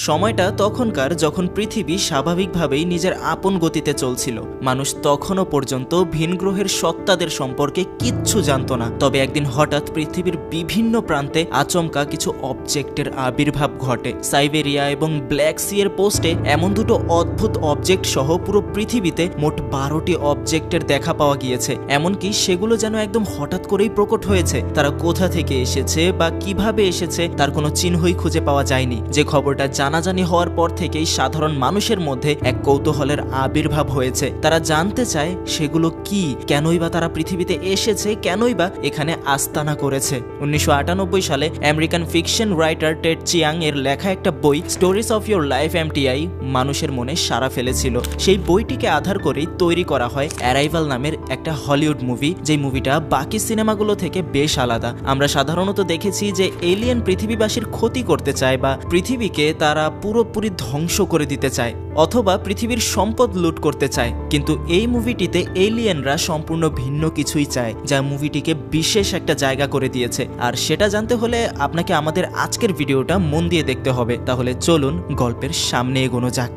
সময়টা তখনকার যখন পৃথিবী স্বাভাবিকভাবেই নিজের আপন গতিতে চলছিল। মানুষ তখনও পর্যন্ত ভিন গ্রহের সত্তাদের সম্পর্কে কিচ্ছু জানত না। তবে একদিন হঠাৎ পৃথিবীর বিভিন্ন প্রান্তে আচমকা কিছু অবজেক্টের আবির্ভাব ঘটে। সাইবেরিয়া এবং ব্ল্যাক সি এর পোস্টে এমন দুটো অদ্ভুত অবজেক্ট সহ পুরো পৃথিবীতে মোট 12টি অবজেক্টের দেখা পাওয়া গিয়েছে। এমনকি সেগুলো যেন একদম হঠাৎ করেই প্রকট হয়েছে। তারা কোথা থেকে এসেছে বা কিভাবে এসেছে তার কোনো চিহ্নই খুঁজে পাওয়া যায়নি। যে খবরটা জানাজানি হওয়ার পর থেকেই সাধারণ মানুষের মধ্যে এক কৌতূহলের আবির্ভাব হয়েছে। তারা জানতে চায় সেগুলো কি, কেনই বা তারা পৃথিবীতে এসেছে, কেনই বা এখানে আস্তানা করেছে। 1998 সালে American fiction writer Ted Chiang এর লেখা একটা বই স্টোরিজ অফ ইয়োর লাইফ এমটিআই মানুষের মনে সাড়া ফেলেছিল। সেই বইটিকে আধার করেই তৈরি করা হয় অ্যারাইভাল নামের একটা হলিউড মুভি, যে মুভিটা বাকি সিনেমাগুলো থেকে বেশ আলাদা। আমরা সাধারণত দেখেছি যে এলিয়েন পৃথিবীবাসীর ক্ষতি করতে চায় বা পৃথিবীকে তারা পুরোপুরি ধ্বংস করে দিতে চায় অথবা পৃথিবীর সম্পদ লুট করতে চায়, কিন্তু এই মুভিটিতে এলিয়েনরা সম্পূর্ণ ভিন্ন কিছুই চায়, যা মুভিটিকে বিশেষ একটা জায়গা করে দিয়েছে। আর সেটা জানতে হলে আপনাকে আমাদের আজকের ভিডিওটা মন দিয়ে দেখতে হবে। তাহলে চলুন গল্পের সামনে এগোনো যাক।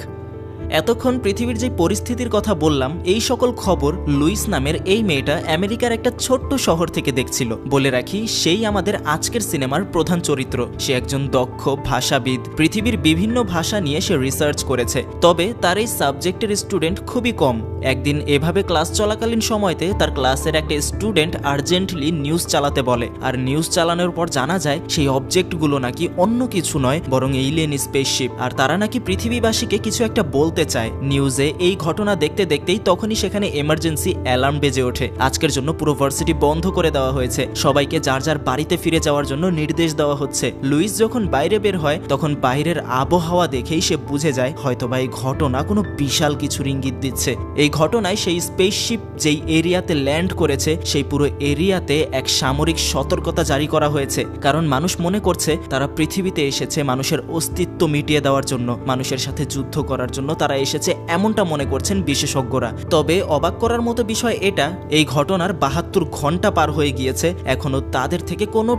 এতক্ষণ পৃথিবীর যে পরিস্থিতির কথা বললাম, এই সকল খবর লুইস নামের এই মেয়েটা আমেরিকার একটা ছোট্ট শহর থেকে দেখছিল। বলে রাখি, সেই আমাদের আজকের সিনেমার প্রধান চরিত্র। সে একজন দক্ষ ভাষাবিদ, পৃথিবীর বিভিন্ন ভাষা নিয়ে সে রিসার্চ করেছে। তবে তার এই সাবজেক্টের স্টুডেন্ট খুবই কম। একদিন এভাবে ক্লাস চলাকালীন সময়তে তার ক্লাসের একটা স্টুডেন্ট আর্জেন্টলি নিউজ চালাতে বলে, আর নিউজ চালানোর পর জানা যায় সেই অবজেক্টগুলো নাকি অন্য কিছু নয় বরং এলিয়েন স্পেসশিপ, আর তারা নাকি পৃথিবীবাসীকে কিছু একটা বলতে চায়। নিউজে এই ঘটনা দেখতে দেখতেই তখনই সেখানে এমার্জেন্সি অ্যালার্ম বেজে ওঠে। আজকের জন্য পুরো ভার্সিটি বন্ধ করে দেওয়া হয়েছে। সবাইকে যার যার বাড়িতে ফিরে যাওয়ার জন্য নির্দেশ দেওয়া হচ্ছে। লুইস যখন বাইরে বের হয় তখন বাইরের আবহাওয়া দেখেই সে বুঝে যায় হয়তোবা এই ঘটনা কোনো বিশাল কিছুর ইঙ্গিত দিচ্ছে। এই ঘটনায় সেই স্পেসশিপ যেই এরিয়াতে ল্যান্ড করেছে সেই পুরো এরিয়াতে এক সামরিক সতর্কতা জারি করা হয়েছে, কারণ মানুষ মনে করছে তারা পৃথিবীতে এসেছে মানুষের অস্তিত্ব মিটিয়ে দেওয়ার জন্য, মানুষের সাথে যুদ্ধ করার জন্য তারা এসেছে, এমনটা মনে করছেন বিশেষজ্ঞরা। তবে অবাক করার মতো বিষয় এটা, এই ঘটনার 72 ঘন্টা পার হয়ে গিয়েছে, এখনো তাদের থেকে কোনো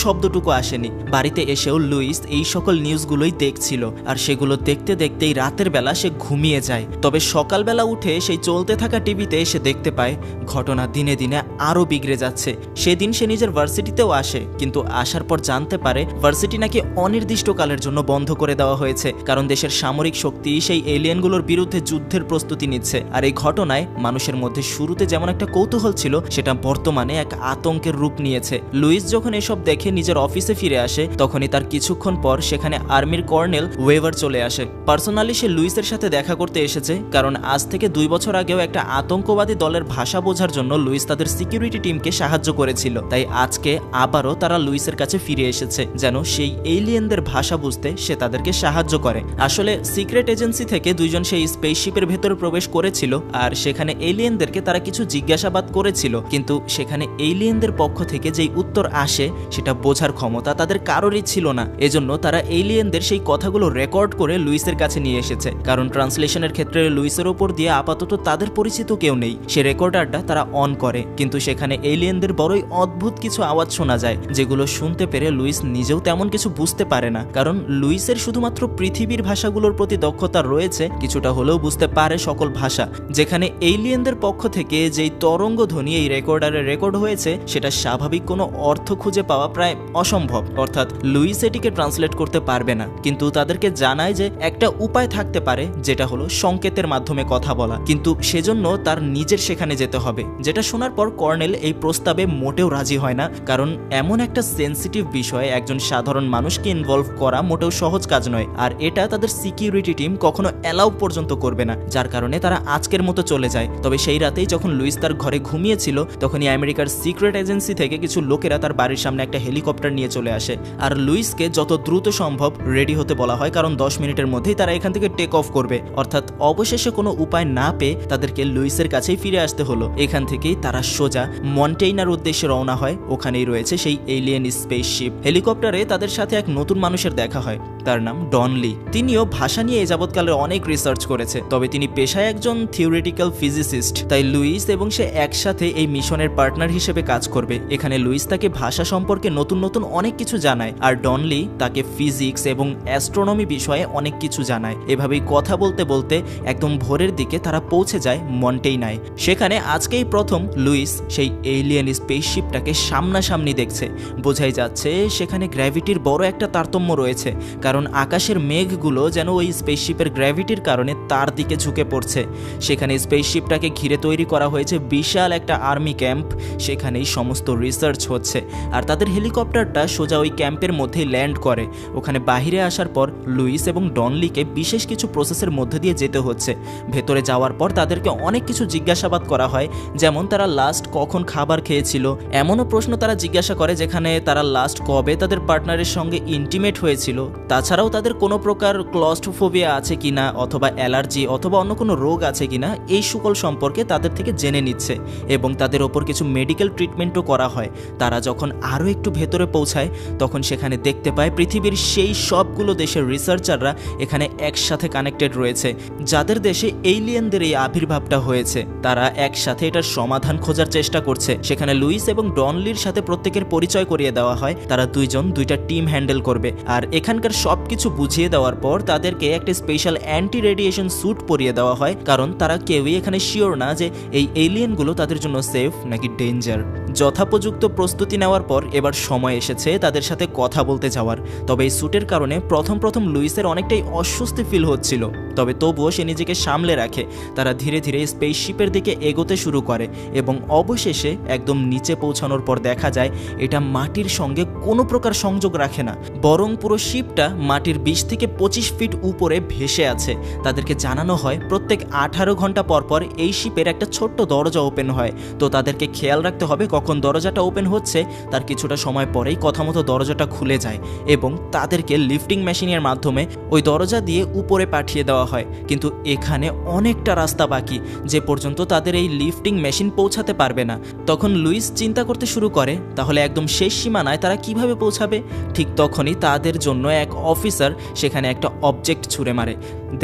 শব্দটুকু আসেনি। বাড়িতে এসেও লুইস এই সকল নিউজগুলোই দেখছিল, আর সেগুলো দেখতে দেখতেই রাতের বেলা সে ঘুমিয়ে যায়। তবে সকালবেলা উঠে সেই চলতে থাকা টিভিতে সে দেখতে পায় ঘটনা দিনে দিনে আরো বিগড়ে যাচ্ছে। সেদিন সে নিজের ভার্সিটিতেও আসে, কিন্তু আসার পর জানতে পারে ভার্সিটি নাকি অনির্দিষ্টকালের জন্য বন্ধ করে দেওয়া হয়েছে, কারণ দেশের সামরিক শক্তি সেই এলিয়েনগুলোর বিরুদ্ধে যুদ্ধের প্রস্তুতি নিচ্ছে। আর এই ঘটনায় মানুষের মধ্যে শুরুতে যেমন একটা কৌতূহল ছিল, সেটা বর্তমানে এক আতঙ্কের রূপ নিয়েছে। লুইস যখন এসব দেখে নিজের অফিসে ফিরে আসে, তখনই তার কিছুক্ষণ পর সেখানে আর্মির কর্নেল ওয়েভার চলে আসে। পার্সোনালি সে লুইসের সাথে দেখা করতে এসেছে, কারণ আজ থেকে 2 বছর আগেও একটা আতঙ্কবাদী দলের ভাষা বোঝার জন্য লুইস তাদের সিকিউরিটি টিমকে সাহায্য করেছিল। তাই আজকে আবারও তারা লুইসের কাছে ফিরে এসেছে, যেন সেই এলিয়েনদের ভাষা বুঝতে সে তাদেরকে সাহায্য করে। আসলে সিক্রেট এজেন্সি থেকে দুইজন সেই স্পেসশিপের ভেতরে প্রবেশ করেছিল, আর সেখানে এলিয়েনদেরকে তারা কিছু জিজ্ঞাসাবাদ করেছিল, কিন্তু সেখানে এলিয়েনদের পক্ষ থেকে যেই উত্তর আসে সেটা বোঝার ক্ষমতা তাদের কারোরই ছিল না। এজন্য তারা এলিয়েনদের সেই কথাগুলো রেকর্ড করে লুইসের কাছে নিয়ে এসেছে, কারণ ট্রান্সলেশনের ক্ষেত্রে লুইসের ওপর দিয়ে আপাতত তাদের পরিচিত কেউ নেই। সে রেকর্ডারটা তারা অন করে, কিন্তু সেখানে এলিয়েনদের বড়ই অদ্ভুত কিছু আওয়াজ শোনা যায়, যেগুলো শুনতে পেরে লুইস নিজেও তেমন কিছু বুঝতে পারে না, কারণ লুইসের শুধুমাত্র পৃথিবীর ভাষাগুলোর প্রতি দক্ষতা রয়েছে, কিছুটা হলেও বুঝতে পারে সকল ভাষা। যেখানে এলিয়েনদের পক্ষ থেকে যেই তরঙ্গ ধ্বনি এই রেকর্ডারে রেকর্ড হয়েছে, সেটা স্বাভাবিক কোনো অর্থ খুঁজে পাওয়া প্রায় অসম্ভব, অর্থাৎ লুইস এটিকে ট্রান্সলেট করতে পারবে না। কিন্তু তাদেরকে জানায় যে একটা উপায় থাকতে পারে, যেটা হলো সংকেতের মাধ্যমে কথা বলা, কিন্তু সেজন্য তার নিজের সেখানে যেতে হবে। যেটা শোনার পর কর্নেল এই প্রস্তাবে মোটেও রাজি হয় না, কারণ এমন একটা সেন্সিটিভ বিষয়ে একজন সাধারণ মানুষকে ইনভলভ করা মোটেও সহজ কাজ নয়, আর এটা তাদের সিকিউরিটি টিম কখনো অ্যালাউ পর্যন্ত করবে না, যার কারণে তারা আজকের মতো চলে যায়। তবে সেই রাতেই যখন লুইস তার ঘরে ঘুমিয়েছিল, তখনই আমেরিকার সিক্রেট এজেন্সি থেকে কিছু লোকেরা তার বাড়ির সামনে একটা হেলিকপ্টার নিয়ে চলে আসে, আর লুইসকে যত দ্রুত সম্ভব রেডি হতে বলা হয়, কারণ 10 মিনিটের মধ্যেই তারা এখান থেকে টেক অফ করবে। অর্থাৎ অবশেষে কোনো উপায় না পেয়ে তাদেরকে লুইসের কাছেই ফিরে আসতে হলো। এখান থেকেই তারা সোজা মন্টেইনার উদ্দেশ্যে রওনা হয়। ওখানেই রয়েছে সেই এলিয়েন স্পেসশিপ। হেলিকপ্টারে তাদের সাথে এক নতুন মানুষের দেখা হয়, তার নাম ডন লি। তিনিও ভাষা নিয়ে এ যাবৎকালের অনেক রিসার্চ করেছে, তবে তিনি পেশায় একজন থিওরিটিক্যাল ফিজিসিস্ট। তাই লুইস এবং সে একসাথে এই মিশনের পার্টনার হিসেবে কাজ করবে। এখানে লুইস তাকে ভাষা সম্পর্কে নতুন নতুন অনেক কিছু জানায়, আর ডনলি তাকে ফিজিক্স এবং অ্যাস্ট্রোনমি বিষয়ে অনেক কিছু জানায়। এভাবেই কথা বলতে বলতে একদম ভোরের দিকে তারা পৌঁছে যায় মন্টেইনায়। সেখানে আজকেই প্রথম লুইস সেই এলিয়েন স্পেসশিপটাকে সামনাসামনি দেখছে। বোঝাই যাচ্ছে সেখানে গ্র্যাভিটির বড় একটা তারতম্য রয়েছে, কারণ আকাশের মেঘগুলো যেন ওই স্পেসশিপের গ্র্যাভিটির কারণে তার দিকে ঝুঁকে পড়ছে। সেখানে স্পেসশিপটাকে ঘিরে তৈরি করা হয়েছে বিশাল একটা আর্মি ক্যাম্প। সেখানেই সমস্ত রিসার্চ হচ্ছে, আর তাদের হেলিকপ্টারটা সোজা ওই ক্যাম্পের মধ্যেই ল্যান্ড করে। ওখানে বাহিরে আসার পর লুইস এবং ডনলিকে বিশেষ কিছু প্রসেসের মধ্যে দিয়ে যেতে হচ্ছে। ভেতরে যাওয়ার পর তাদেরকে অনেক কিছু জিজ্ঞাসাবাদ করা হয়, যেমন তারা লাস্ট কখন খাবার খেয়েছিল। এমনও প্রশ্ন তারা জিজ্ঞাসা করে যেখানে তারা লাস্ট কবে তাদের পার্টনারের সঙ্গে ইন্টিমেট হয়েছিল। তাছাড়াও তাদের কোনো প্রকার ক্লস্ট্রোফোবিয়া আছে কিনা, অথবা অ্যালার্জি অথবা অন্য কোনো রোগ আছে কিনা, এই সকল সম্পর্কে তাদের থেকে জেনে নিচ্ছে। এবং তাদের ওপর কিছু মেডিকেল ট্রিটমেন্টও করা হয়। তারা যখন আরও একটু ভেতরে পৌঁছায় তখন সেখানে দেখতে পায় পৃথিবীর সেই সবগুলো দেশের রিসার্চাররা এখানে একসাথে কানেক্টেড রয়েছে। যাদের দেশে এলিয়েনদের এই আবির্ভাবটা হয়েছে তারা একসাথে এটার সমাধান খোঁজার চেষ্টা করছে। সেখানে লুইস এবং ডনলির সাথে প্রত্যেকের পরিচয় করিয়ে দেওয়া হয়। তারা দুইজন দুইটা টিম হ্যান্ডেল করবে, আর এখানকার সব কিছু বুঝিয়ে দেওয়ার পর তাদেরকে একটা স্পেশাল অ্যান্টি রেডিয়েশন স্যুট পরিয়ে দেওয়া হয়, কারণ তারা কেউই এখানে শিওর না যে এই এলিয়েনগুলো তাদের জন্য সেফ নাকি ডেঞ্জার। যথাপযুক্ত প্রস্তুতি নেওয়ার পর এবার সময় এসেছে তাদের সাথে কথা বলতে যাওয়ার। তবে এই স্যুটের কারণে প্রথম লুইসের অনেকটাই অস্বস্তি ফিল হচ্ছিল, তবে তবুও সে নিজেকে সামলে রাখে। তারা ধীরে ধীরে স্পেসশিপের দিকে এগোতে শুরু করে এবং অবশেষে একদম নিচে পৌঁছানোর পর দেখা যায় এটা মাটির সঙ্গে কোনো প্রকার সংযোগ রাখে না, বরং পুরো শিপটা মাটির 20 থেকে 25 ফিট উপরে ভেসে আছে। তাদেরকে জানানো হয় প্রত্যেক 18 ঘন্টা পর পর এই শিপের একটা ছোট্ট দরজা ওপেন হয়, তো তাদেরকে খেয়াল রাখতে হবে কখন দরজাটা ওপেন হচ্ছে। তার কিছুটা সময় পরেই কথা মতো দরজাটা খুলে যায় এবং তাদেরকে লিফটিং মেশিনের মাধ্যমে ওই দরজা দিয়ে উপরে পাঠিয়ে দেওয়া হয়। কিন্তু এখানে অনেকটা রাস্তা বাকি, যে পর্যন্ত তাদের এই লিফটিং মেশিন পৌঁছাতে পারবে না। তখন লুইস চিন্তা করতে শুরু করে তাহলে একদম শেষ সীমানায় তারা কিভাবে পৌঁছাবে। ঠিক তখনই তাদের জন্য এক অফিসার সেখানে একটা অবজেক্ট ছুঁড়ে মারে।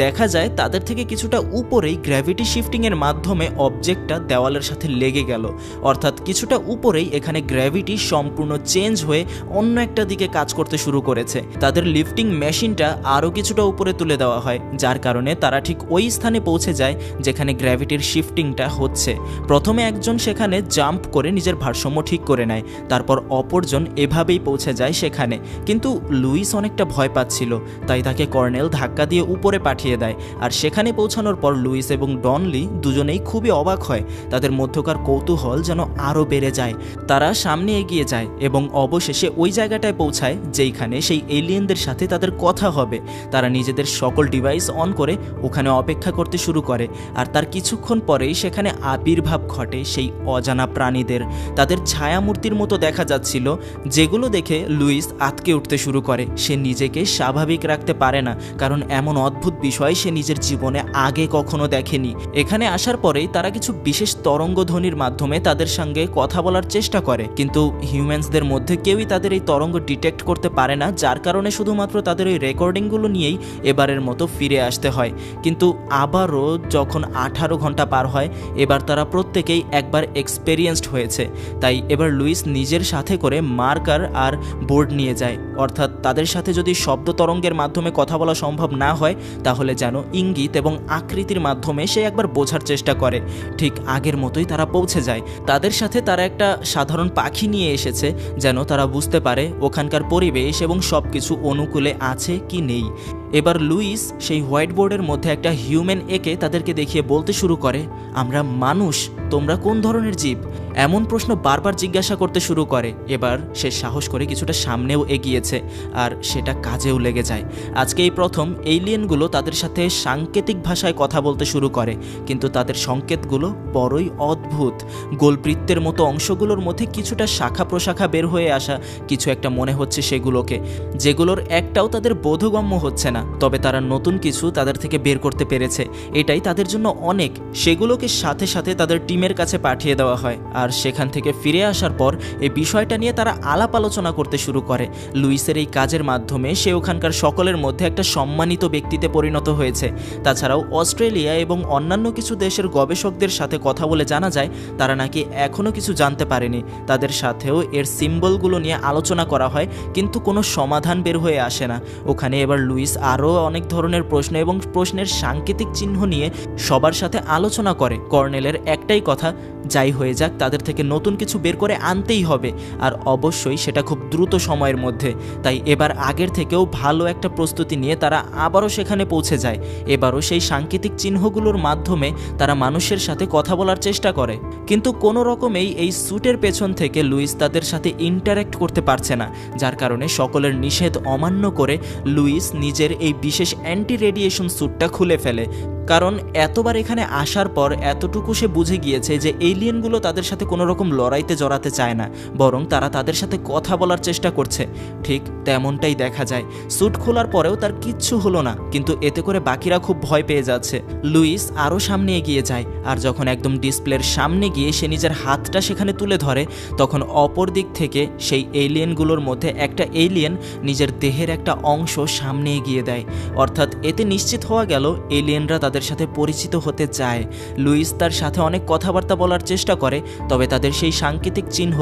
দেখা যায় তাদের থেকে কিছুটা উপরেই গ্র্যাভিটি শিফটিংয়ের মাধ্যমে অবজেক্টটা দেওয়ালের সাথে লেগে গেল, অর্থাৎ কিছুটা উপরেই এখানে গ্র্যাভিটি সম্পূর্ণ চেঞ্জ হয়ে অন্য একটা দিকে কাজ করতে শুরু করেছে। তাদের লিফটিং মেশিনটা আরও কিছুটা উপরে তুলে দেওয়া হয়, যার কারণে তারা ঠিক ওই স্থানে পৌঁছে যায় যেখানে গ্র্যাভিটির শিফটিংটা হচ্ছে। প্রথমে একজন সেখানে জাম্প করে নিজের ভারসাম্য ঠিক করে নেয়, তারপর অপরজন এভাবেই পৌঁছে যায় সেখানে। কিন্তু লুইস অনেকটা ভয় পাচ্ছিল, তাই তাকে কর্নেল ধাক্কা দিয়ে উপরে পাঠিয়ে দেয়। আর সেখানে পৌঁছানোর পর লুইস এবং ডনলি দুজনেই খুবই অবাক হয়। তাদের মধ্যকার কৌতূহল যেন আরও বেড়ে যায়। তারা সামনে এগিয়ে যায় এবং অবশেষে ওই জায়গাটায় পৌঁছায় যেইখানে সেই এলিয়েনদের সাথে তাদের কথা হবে। তারা নিজেদের সকল ডিভাইস অন করে ওখানে অপেক্ষা করতে শুরু করে, আর তার কিছুক্ষণ পরেই সেখানে আবির্ভাব ঘটে সেই অজানা প্রাণীদের। তাদের ছায়ামূর্তির মতো দেখা যাচ্ছিল, যেগুলো দেখে লুইস আঁতকে উঠতে শুরু করে। সে নিজেকে স্বাভাবিক রাখতে পারে না, কারণ এমন অদ্ভুত বিষয় সে নিজের জীবনে আগে কখনো দেখেনি। এখানে আসার পরেই তারা কিছু বিশেষ তরঙ্গধ্বনির মাধ্যমে তাদের সঙ্গে কথা বলার চেষ্টা করে, কিন্তু হিউম্যানসদের মধ্যে কেউই তাদের এই তরঙ্গ ডিটেক্ট করতে পারে না, যার কারণে শুধুমাত্র তাদের ওই রেকর্ডিংগুলো নিয়েই এবারের মতো ফিরে আসতে হয়। কিন্তু আবারও যখন 18 ঘন্টা পার হয়, এবার তারা প্রত্যেকেই একবার এক্সপেরিয়েন্সড হয়েছে। তাই এবার লুইস নিজের সাথে করে মার্কার আর বোর্ড নিয়ে যায়, অর্থাৎ তাদের সাথে যদি শব্দ তরঙ্গের মাধ্যমে কথা বলা সম্ভব না হয় তাহলে যেন ইঙ্গিত এবং আকৃতির মাধ্যমে সে একবার বোঝার চেষ্টা করে। ঠিক আগের মতোই তারা পৌঁছে যায়। তাদের সাথে তারা একটা সাধারণ পাখি নিয়ে এসেছে, যেন তারা বুঝতে পারে ওখানকার পরিবেশ এবং সব কিছু অনুকূলে আছে কি নেই। এবার লুইস সেই হোয়াইট বোর্ডের মধ্যে একটা হিউম্যান এঁকে তাদেরকে দেখিয়ে বলতে শুরু করে, আমরা মানুষ, তোমরা কোন ধরনের জীব? এমন প্রশ্ন বারবার জিজ্ঞাসা করতে শুরু করে। এবার সে সাহস করে কিছুটা সামনেও এগিয়েছে, আর সেটা কাজেও লেগে যায়। আজকে এই প্রথম এলিয়েনগুলো তাদের সাথে সাংকেতিক ভাষায় কথা বলতে শুরু করে, কিন্তু তাদের সংকেতগুলো বড়ই অদ্ভুত। গোলবৃত্তের মতো অংশগুলোর মধ্যে কিছুটা শাখা প্রশাখা বের হয়ে আসা কিছু একটা মনে হচ্ছে সেগুলোকে, যেগুলোর একটাও তাদের বোধগম্য হচ্ছে না। তবে তারা নতুন কিছু তাদের থেকে বের করতে পেরেছে, এটাই তাদের জন্য অনেক। সেগুলোকে সাথে সাথে তাদের টিমের কাছে পাঠিয়ে দেওয়া হয়, আর আর সেখান থেকে ফিরে আসার পর এই বিষয়টা নিয়ে তারা আলাপ আলোচনা করতে শুরু করে। লুইসের এই কাজের মাধ্যমে সে ওখানকার সকলের মধ্যে একটা সম্মানিত ব্যক্তিতে পরিণত হয়েছে। তাছাড়াও অস্ট্রেলিয়া এবং অন্যান্য কিছু দেশের গবেষকদের সাথে কথা বলে জানা যায় তারা নাকি এখনও কিছু জানতে পারেনি। তাদের সাথেও এর সিম্বলগুলো নিয়ে আলোচনা করা হয়, কিন্তু কোনো সমাধান বের হয়ে আসে না। ওখানে এবার লুইস আরও অনেক ধরনের প্রশ্ন এবং প্রশ্নের সাংকেতিক চিহ্ন নিয়ে সবার সাথে আলোচনা করে। কর্নেলের একটাই কথা, যাই হয়ে যাক তাদের থেকে নতুন কিছু বের করে আনতেই হবে, আর অবশ্যই সেটা খুব দ্রুত সময়ের মধ্যে। তাই এবার আগের থেকেও ভালো একটা প্রস্তুতি নিয়ে তারা আবারও সেখানে পৌঁছে যায়। এবারও সেই সাংকেতিক চিহ্নগুলোর মাধ্যমে তারা মানুষের সাথে কথা বলার চেষ্টা করে, কিন্তু কোনো রকমেই এই স্যুটের পেছন থেকে লুইস তাদের সাথে ইন্টারঅ্যাক্ট করতে পারছে না, যার কারণে সকলের নিষেধ অমান্য করে লুইস নিজের এই বিশেষ অ্যান্টি রেডিয়েশন স্যুটটা খুলে ফেলে। কারণ এতবার এখানে আসার পর এতটুকু সে বুঝে গিয়েছে যে এলিয়েনগুলো তাদের সাথে কোনো রকম লড়াইতে জড়াতে চায় না, বরং তারা তাদের সাথে কথা বলার চেষ্টা করছে। ঠিক তেমনটাই দেখা যায়। স্যুট খোলার পরেও তার কিচ্ছু হলো না, কিন্তু এতে করে বাকিরা খুব ভয় পেয়ে যাচ্ছে। লুইস আরও সামনে এগিয়ে যায়, আর যখন একদম ডিসপ্লের সামনে গিয়ে সে নিজের হাতটা সেখানে তুলে ধরে, তখন অপর দিক থেকে সেই এলিয়েনগুলোর মধ্যে একটা এলিয়েন নিজের দেহের একটা অংশ সামনে এগিয়ে দেয়। অর্থাৎ এতে নিশ্চিত হওয়া গেল এলিয়েনরা তাদের সাথে পরিচিত হতে চায়। লুইস তার সাথে অনেক কথাবার্তা বলার চেষ্টা করে, তবে তাদের সেই সাংকেতিক চিহ্ন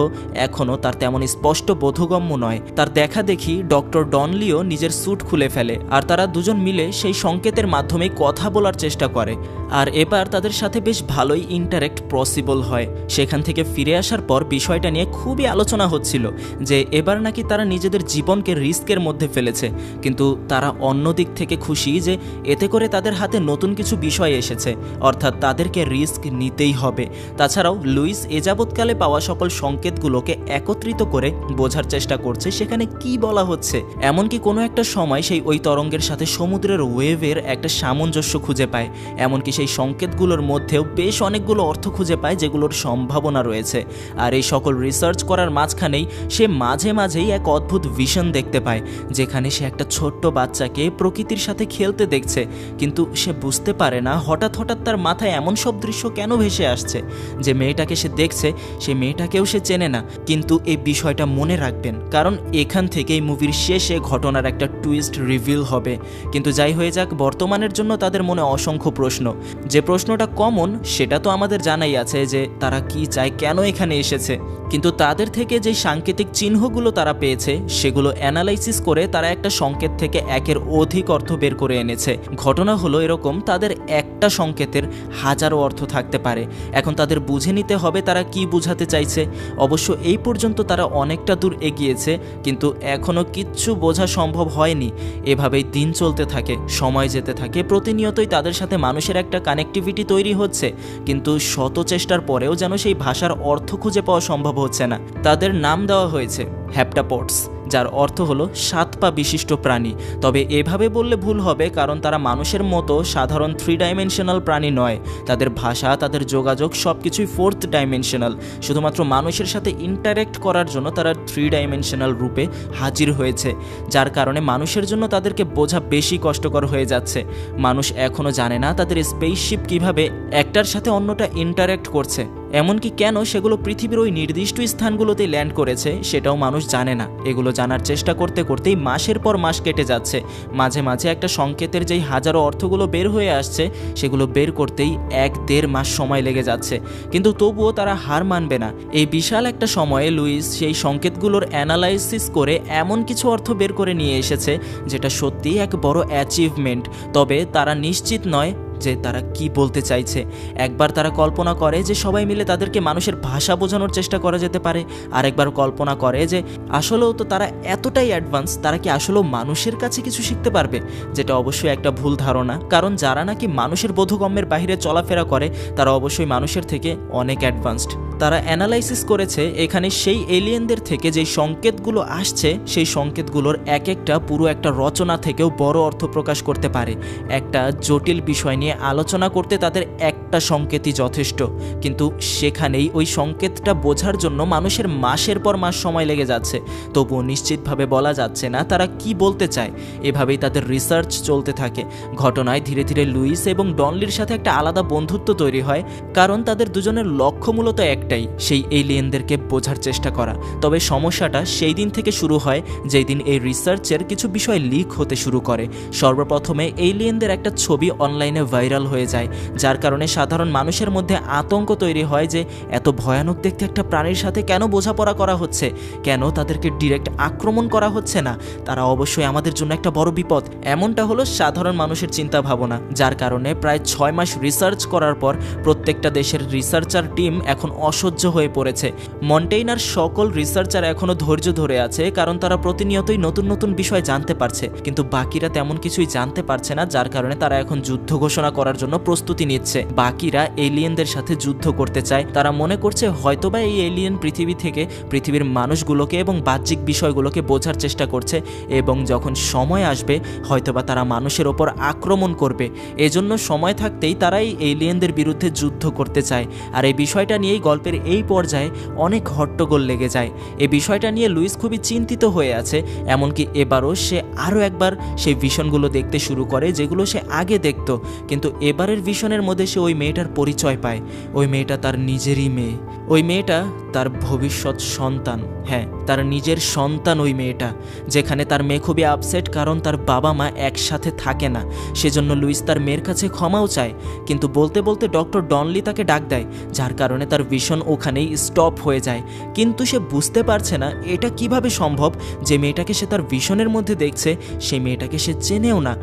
এখনও তার তেমন স্পষ্ট বোধগম্য নয়। তার দেখা দেখি ডক্টর ডনলিও নিজের স্যুট খুলে ফেলে, আর তারা দুজন মিলে সেই সংকেতের মাধ্যমে কথা বলার চেষ্টা করে। আর এবার তাদের সাথে বেশ ভালোই ইন্টারেক্ট পসিবল হয়। সেখান থেকে ফিরে আসার পর বিষয়টা নিয়ে খুবই আলোচনা হচ্ছিল যে এবার নাকি তারা নিজেদের জীবনকে রিস্কের মধ্যে ফেলেছে, কিন্তু তারা অন্য দিক থেকে খুশি যে এতে করে তাদের হাতে নতুন কিছু বিষয় এসেছে, অর্থাৎ তাদেরকে রিস্ক নিতেই হবে। তাছাড়াও লুইস এ যাবৎকালে পাওয়া সকল সংকেতগুলোকে একত্রিত করে বোঝার চেষ্টা করছে সেখানে কি বলা হচ্ছে। এমনকি কোনো একটা সময় সেই ওই তরঙ্গের সাথে সমুদ্রের ওয়েভের একটা সামঞ্জস্য খুঁজে পায়। এমনকি সেই সংকেতগুলোর মধ্যেও বেশ অনেকগুলো অর্থ খুঁজে পায় যেগুলোর সম্ভাবনা রয়েছে। আর এই সকল রিসার্চ করার মাঝখানেই সে মাঝে মাঝেই এক অদ্ভুত ভিশন দেখতে পায়, যেখানে সে একটা ছোট্ট বাচ্চাকে প্রকৃতির সাথে খেলতে দেখছে, কিন্তু সে বুঝতে পারে না হঠাৎ হঠাৎ তার মাথায় এমন সব দৃশ্য কেন ভেসে আসছে। যে মেয়েটাকে সে দেখছে সেই মেয়েটাকেও সে চেনে না। কিন্তু এই বিষয়টা মনে রাখবেন, কারণ এখান থেকেই মুভির শেষে ঘটনার একটা টুইস্ট রিভিল হবে। কিন্তু যাই হয়ে যাক, বর্তমানের জন্য তাদের মনে অসংখ্য প্রশ্ন। যে প্রশ্নটা কমন সেটা তো আমাদের জানাই আছে যে তারা কি চায়, কেন এখানে এসেছে, কিন্তু তাদের থেকে যে সাংকেতিক চিহ্নগুলো তারা পেয়েছে সেগুলো অ্যানালাইসিস করে তারা একটা সংকেত থেকে একের অধিক অর্থ বের করে এনেছে। ঘটনা হলো এরকম, তাদের একটা সংকেতের হাজারো অর্থ থাকতে পারে। এখন তাদের বুঝে নিতে হবে তারা কি বোঝাতে চাইছে। অবশ্য এই পর্যন্ত তারা অনেকটা দূর এগিয়েছে, কিন্তু এখনও কিচ্ছু বোঝা সম্ভব হয়নি। এভাবেই দিন চলতে থাকে, সময় যেতে থাকে, প্রতিনিয়তই তাদের সাথে মানুষের একটা কানেক্টিভিটি তৈরি হচ্ছে, কিন্তু শত চেষ্টার পরেও যেন সেই ভাষার অর্থ খুঁজে পাওয়া সম্ভব হচ্ছে না। তাদের নাম দেওয়া হয়েছে হ্যাপ্টাপডস, যার অর্থ হলো 7 পা বিশিষ্ট প্রাণী। তবে এভাবে বললে ভুল হবে, কারণ তারা মানুষের মতো সাধারণ 3 ডাইমেনশনাল প্রাণী নয়। তাদের ভাষা, তাদের যোগাযোগ সবকিছুই 4th ডাইমেনশনাল। শুধুমাত্র মানুষের সাথে ইন্টারেক্ট করার জন্য তারা 3 ডাইমেনশনাল রূপে হাজির হয়েছে, যার কারণে মানুষের জন্য তাদেরকে বোঝা বেশি কষ্টকর হয়ে যাচ্ছে। মানুষ এখনও জানে না তাদের স্পেসশিপ কিভাবে একটার সাথে অন্যটা ইন্টারেক্ট করছে, এমনকি কেন সেগুলো পৃথিবীর ওই নির্দিষ্ট স্থানগুলোতে ল্যান্ড করেছে সেটাও মানুষ জানে না। এগুলো জানার চেষ্টা করতে করতেই মাসের পর মাস কেটে যাচ্ছে। মাঝে মাঝে একটা সংকেতের যেই হাজারো অর্থগুলো বের হয়ে আসছে সেগুলো বের করতেই 1-1.5 মাস সময় লেগে যাচ্ছে, কিন্তু তবুও তারা হার মানবে না। এই বিশাল একটা সময়ে লুইস সেই সংকেতগুলোর অ্যানালাইসিস করে এমন কিছু অর্থ বের করে নিয়ে এসেছে যেটা সত্যিই এক বড় অ্যাচিভমেন্ট। তবে তারা নিশ্চিত নয় যে তারা কি বলতে চাইছে। একবার তারা কল্পনা করে যে সবাই মিলে তাদেরকে মানুষের ভাষা বোঝানোর চেষ্টা করা যেতে পারে, আরেকবার কল্পনা করে যে আসলেও তো তারা এতটাই অ্যাডভান্স, তারা কি আসলেও মানুষের কাছে কিছু শিখতে পারবে, যেটা অবশ্যই একটা ভুল ধারণা। কারণ যারা নাকি মানুষের বোধগম্যের বাইরে চলাফেরা করে তারা অবশ্যই মানুষের থেকে অনেক অ্যাডভান্সড। তারা অ্যানালাইসিস করেছে এখানে সেই এলিয়েনদের থেকে যেই সংকেতগুলো আসছে সেই সংকেতগুলোর এক একটা পুরো একটা রচনা থেকেও বড় অর্থ প্রকাশ করতে পারে। একটা জটিল বিষয় নিয়ে আলোচনা করতে তাদের একটা একটা সংকেতই যথেষ্ট, কিন্তু সেখানেই ওই সংকেতটা বোঝার জন্য মানুষের মাসের পর মাস সময় লেগে যাচ্ছে। তবুও নিশ্চিতভাবে বলা যাচ্ছে না তারা কি বলতে চায়। এভাবেই তাদের রিসার্চ চলতে থাকে। ঘটনায় ধীরে ধীরে লুইস এবং ডনলির সাথে একটা আলাদা বন্ধুত্ব তৈরি হয়, কারণ তাদের দুজনের লক্ষ্য মূলত একটাই, সেই এলিয়েনদেরকে বোঝার চেষ্টা করা। তবে সমস্যাটা সেই দিন থেকে শুরু হয় যেই দিন এই রিসার্চের কিছু বিষয় লিক হতে শুরু করে। সর্বপ্রথমে এলিয়েনদের একটা ছবি অনলাইনে ভাইরাল হয়ে যায়, যার কারণে সাধারণ মানুষের মধ্যে আতঙ্ক তৈরি হয় যে এত ভয়ানক দেখতে একটা প্রাণীর সাথে কেন বোঝাপড়া করা হচ্ছে, কেন তাদেরকে ডিরেক্ট আক্রমণ করা হচ্ছে না, তারা অবশ্যই আমাদের জন্য একটা বড় বিপদ। এমনটা হলো সাধারণ মানুষের চিন্তা ভাবনা, যার কারণে প্রায় 6 মাস রিসার্চ করার পর প্রত্যেকটা দেশের রিসার্চার টিম এখন অসহ্য হয়ে পড়েছে। মন্টেইনার সকল রিসার্চার এখনও ধৈর্য ধরে আছে, কারণ তারা প্রতিনিয়তই নতুন নতুন বিষয় জানতে পারছে, কিন্তু বাকিরা তেমন কিছুই জানতে পারছে না, যার কারণে তারা এখন যুদ্ধ ঘোষণা করার জন্য প্রস্তুতি নিচ্ছে। বাকিরা এলিয়েনদের সাথে যুদ্ধ করতে চায়। তারা মনে করছে হয়তোবা এই এলিয়েন পৃথিবী থেকে পৃথিবীর মানুষগুলোকে এবং বাহ্যিক বিষয়গুলোকে বোঝার চেষ্টা করছে, এবং যখন সময় আসবে হয়তোবা তারা মানুষের ওপর আক্রমণ করবে। এজন্য সময় থাকতেই তারা এই এলিয়েনদের বিরুদ্ধে যুদ্ধ করতে চায়। আর এই বিষয়টা নিয়েই গল্পের এই পর্যায়ে অনেক হট্টগোল লেগে যায়। এই বিষয়টা নিয়ে লুইস খুবই চিন্তিত হয়ে আছে। এমনকি এবারও সে আরও একবার সেই ভিশনগুলো দেখতে শুরু করে যেগুলো সে আগে দেখত, কিন্তু এবারের ভিশনের মধ্যে সে ওই মেয়েটার পরিচয় পায়। ওই মেয়েটা তার নিজেরই মেয়ে, ওই মেয়েটা তার ভবিষ্যৎ সন্তান। হ্যাঁ, তার নিজের সন্তান ওই মেয়েটা। যেখানে তার মেয়ে খুবই আপসেট, কারণ তার বাবা মা একসাথে থাকে না। সেজন্য লুইস তার মেয়ের কাছে ক্ষমাও চায়, কিন্তু বলতে বলতে ডক্টর ডনলি তাকে ডাক দেয়, যার কারণে তার ভিশন ওখানেই স্টপ হয়ে যায়। কিন্তু সে বুঝতে পারছে না এটা কিভাবে সম্ভব যে মেয়েটাকে সে তার ভিশনের মধ্যে দেখছে সেই মেয়েটাকে সে চেনেও না।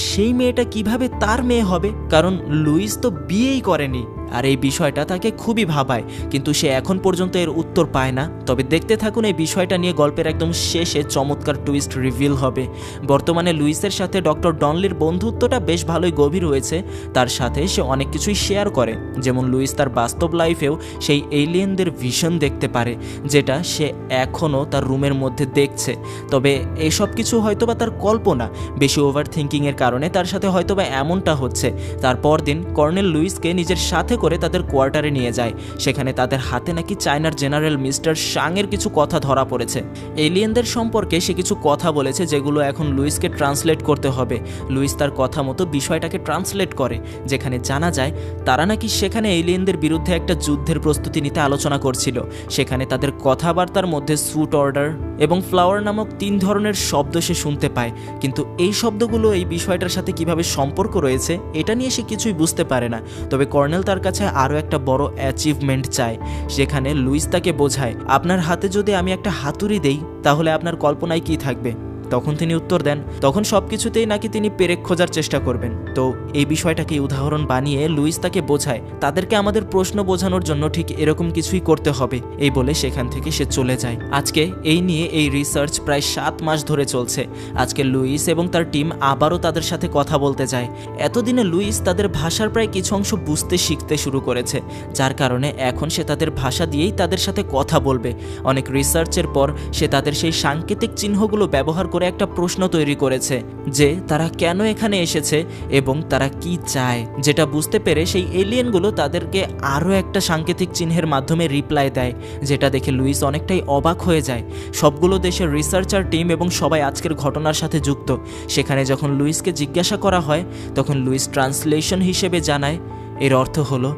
সেই মেয়েটা কিভাবে তার মেয়ে হবে, কারণ লুইস তো বিয়েই করেনি। আর এই বিষয়টা তাকে খুবই ভাবায়, কিন্তু সে এখন পর্যন্ত এর উত্তর পায় না। তবে দেখতে থাকুন, এই বিষয়টা নিয়ে গল্পের একদম শেষে চমৎকার টুইস্ট রিভিল হবে। বর্তমানে লুইসের সাথে ডক্টর ডনলির বন্ধুত্বটা বেশ ভালোই গভীর হয়েছে। তার সাথে সে অনেক কিছুই শেয়ার করে, যেমন লুইস তার বাস্তব লাইফেও সেই এলিয়েনদের ভিশন দেখতে পারে, যেটা সে এখনও তার রুমের মধ্যে দেখছে। তবে এসব কিছু হয়তোবা তার কল্পনা, বেশি ওভার থিঙ্কিংয়ের কারণে তার সাথে হয়তোবা এমনটা হচ্ছে। তারপর দিন কর্নেল লুইসকে নিজের সাথে করে তাদের কোয়ার্টারে নিয়ে যায়। সেখানে তাদের হাতে নাকি চায়নার জেনারেল মিস্টার শাংয়ের কিছু কথা ধরা পড়েছে। এলিয়েনদের সম্পর্কে সে কিছু কথা বলেছে যেগুলো এখন লুইসকে ট্রান্সলেট করতে হবে। লুইস তার কথা মতো বিষয়টাকে ট্রান্সলেট করে, যেখানে জানা যায় তারা নাকি সেখানে এলিয়েনদের বিরুদ্ধে একটা যুদ্ধের প্রস্তুতি নিতে আলোচনা করছিল। সেখানে তাদের কথাবার্তার মধ্যে স্যুট অর্ডার এবং ফ্লাওয়ার নামক 3 ধরনের শব্দ সে শুনতে পায়, কিন্তু এই শব্দগুলো এই বিষয়টার সাথে কিভাবে সম্পর্ক রয়েছে এটা নিয়ে সে কিছুই বুঝতে পারে না। তবে কর্নেল তার কাছে আরও একটা বড় অ্যাচিভমেন্ট চায়, যেখানে লুইস তাকে বোঝায়, আপনার হাতে যদি আমি একটা হাতুড়ি দেই তাহলে আপনার কল্পনায় কি থাকবে? তখন তিনি উত্তর দেন, তখন সব কিছুতেই নাকি তিনি পেরেক খোঁজার চেষ্টা করবেন। তো এই বিষয়টাকে উদাহরণ বানিয়ে লুইস তাকে বোঝায়, তাদেরকে আমাদের প্রশ্ন বোঝানোর জন্য ঠিক এরকম কিছুই করতে হবে। এই বলে সেখান থেকে সে চলে যায়। আজকে এই নিয়ে এই রিসার্চ প্রায় 7 মাস ধরে চলছে। আজকে লুইস এবং তার টিম আবারও তাদের সাথে কথা বলতে যায়। এতদিনে লুইস তাদের ভাষার প্রায় কিছু অংশ বুঝতে শিখতে শুরু করেছে, যার কারণে এখন সে তাদের ভাষা দিয়েই তাদের সাথে কথা বলবে। অনেক রিসার্চের পর সে তাদের সেই সাংকেতিক চিহ্নগুলো ব্যবহার করে একটা প্রশ্ন তৈরি করেছে যে তারা কেন এখানে এসেছে এবং তারা কি চায়। যেটা বুঝতে পেরে সেই এলিয়েনগুলো তাদেরকে আরও একটা সাংকেতিক চিহ্নের মাধ্যমে রিপ্লাই দেয়, যেটা দেখে লুইস অনেকটাই অবাক হয়ে যায়। সবগুলো দেশের রিসার্চার টিম এবং সবাই আজকের ঘটনার সাথে যুক্ত। সেখানে যখন লুইসকে জিজ্ঞাসা করা হয় তখন লুইস ট্রান্সলেশন হিসেবে জানায়, এর অর্থ হলো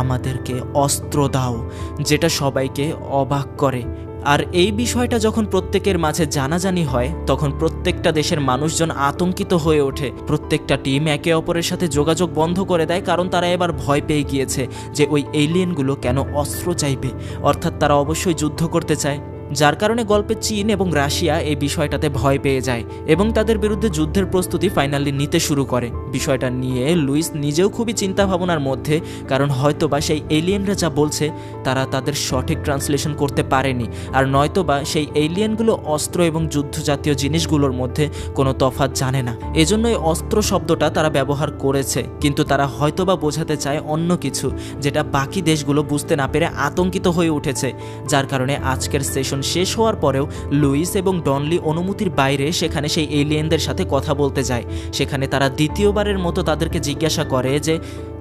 আমাদেরকে অস্ত্র দাও, যেটা সবাইকে অবাক করে। আর এই বিষয়টা যখন প্রত্যেকের মাঝে জানাজানি হয় তখন প্রত্যেকটা দেশের মানুষজন আতঙ্কিত হয়ে ওঠে। প্রত্যেকটা টিম একে অপরের সাথে যোগাযোগ বন্ধ করে দেয়, কারণ তারা এবার ভয় পেয়ে গিয়েছে যে ওই এলিয়েনগুলো কেন অস্ত্র চাইবে, অর্থাৎ তারা অবশ্যই যুদ্ধ করতে চায়। যার কারণে গল্পে চীন এবং রাশিয়া এই বিষয়টাতে ভয় পেয়ে যায় এবং তাদের বিরুদ্ধে যুদ্ধের প্রস্তুতি ফাইনালি নিতে শুরু করে। বিষয়টা নিয়ে লুইস নিজেও খুবই চিন্তা ভাবনার মধ্যে, কারণ হয়তোবা সেই এলিয়েনরা যা বলছে তারা তাদের সঠিক ট্রান্সলেশন করতে পারেনি, আর নয়তোবা সেই এলিয়েনগুলো অস্ত্র এবং যুদ্ধ জাতীয় জিনিসগুলোর মধ্যে কোনো তফাৎ জানে না। এজন্যই অস্ত্র শব্দটা তারা ব্যবহার করেছে, কিন্তু তারা হয়তোবা বোঝাতে চায় অন্য কিছু, যেটা বাকি দেশগুলো বুঝতে না পেরে আতঙ্কিত হয়ে উঠেছে। যার কারণে আজকের সেশন ভিশন শেষ হওয়ার পরেও লুইস এবং ডনলি অনুমতির বাইরে সেখানে সেই এলিয়েনদের সাথে কথা বলতে যায়। সেখানে তারা দ্বিতীয়বারের মতো তাদেরকে জিজ্ঞাসা করে যে